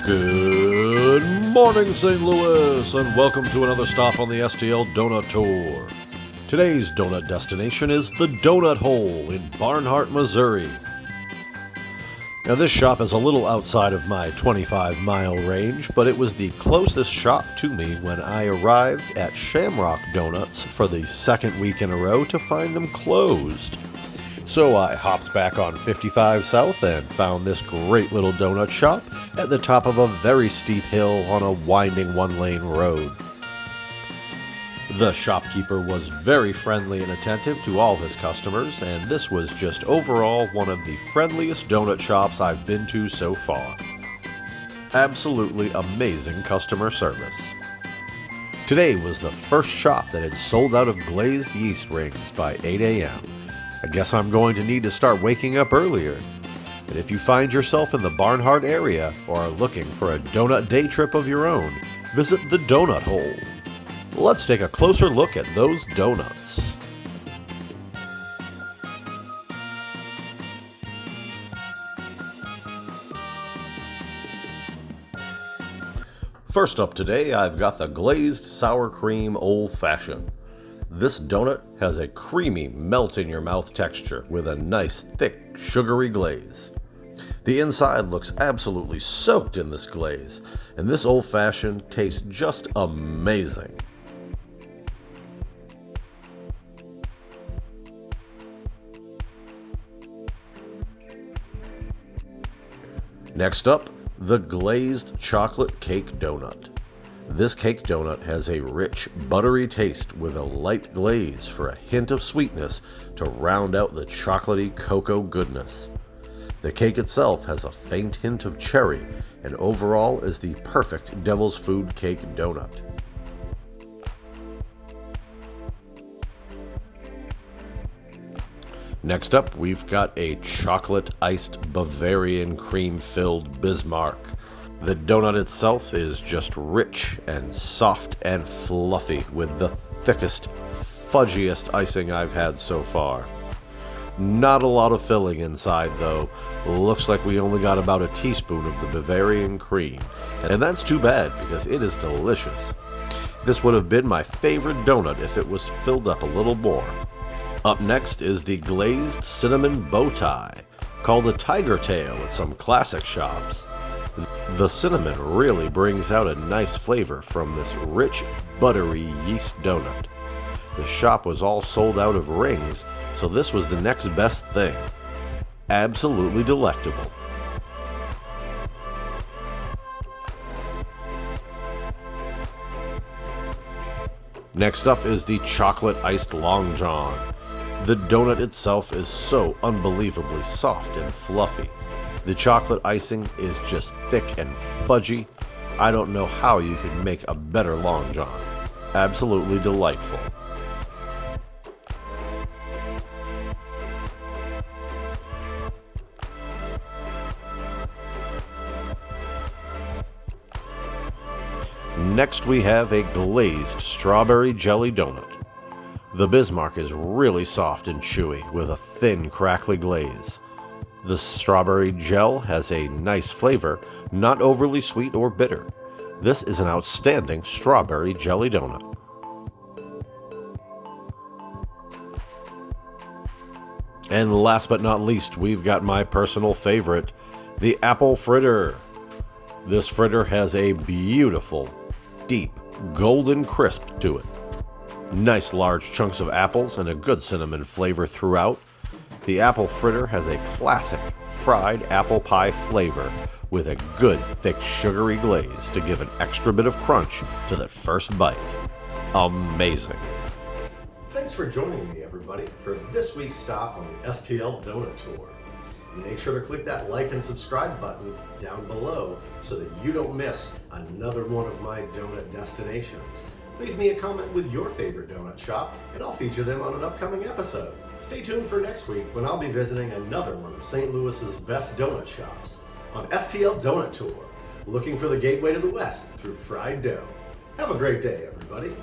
Good morning, St. Louis, and welcome to another stop on the STL Donut Tour. Today's donut destination is the Donut Hole in Barnhart, Missouri. Now, this shop is a little outside of my 25-mile range, but it was the closest shop to me when I arrived at Shamrock Donuts for the second week in a row to find them closed. So I hopped back on 55 South and found this great little donut shop at the top of a very steep hill on a winding one-lane road. The shopkeeper was very friendly and attentive to all his customers, and this was just overall one of the friendliest donut shops I've been to so far. Absolutely amazing customer service. Today was the first shop that had sold out of glazed yeast rings by 8 a.m. I guess I'm going to need to start waking up earlier. And if you find yourself in the Barnhart area or are looking for a donut day trip of your own, visit the Donut Hole. Let's take a closer look at those donuts. First up today, I've got the Glazed Sour Cream Old Fashioned. This donut has a creamy, melt-in-your-mouth texture with a nice, thick, sugary glaze. The inside looks absolutely soaked in this glaze, and this old-fashioned tastes just amazing. Next up, the Glazed Chocolate Cake Donut. This cake donut has a rich, buttery taste with a light glaze for a hint of sweetness to round out the chocolatey cocoa goodness. The cake itself has a faint hint of cherry and overall is the perfect devil's food cake donut. Next up, we've got a chocolate iced Bavarian cream filled Bismarck. The donut itself is just rich and soft and fluffy with the thickest, fudgiest icing I've had so far. Not a lot of filling inside though. Looks like we only got about a teaspoon of the Bavarian cream. And that's too bad because it is delicious. This would have been my favorite donut if it was filled up a little more. Up next is the glazed cinnamon bow tie, called a tiger tail at some classic shops. The cinnamon really brings out a nice flavor from this rich, buttery yeast donut. The shop was all sold out of rings, so this was the next best thing. Absolutely delectable. Next up is the chocolate iced Long John. The donut itself is so unbelievably soft and fluffy. The chocolate icing is just thick and fudgy. I don't know how you could make a better Long John. Absolutely delightful. Next we have a glazed strawberry jelly donut. The Bismarck is really soft and chewy with a thin, crackly glaze. The strawberry gel has a nice flavor, not overly sweet or bitter. This is an outstanding strawberry jelly donut. And last but not least, we've got my personal favorite, the apple fritter. This fritter has a beautiful, deep, golden crisp to it. Nice large chunks of apples and a good cinnamon flavor throughout. The apple fritter has a classic fried apple pie flavor with a good thick sugary glaze to give an extra bit of crunch to that first bite. Amazing. Thanks for joining me, everybody, for this week's stop on the STL Donut Tour. Make sure to click that like and subscribe button down below so that you don't miss another one of my donut destinations. Leave me a comment with your favorite donut shop, and I'll feature them on an upcoming episode. Stay tuned for next week when I'll be visiting another one of St. Louis's best donut shops on STL Donut Tour, looking for the gateway to the West through fried dough. Have a great day, everybody.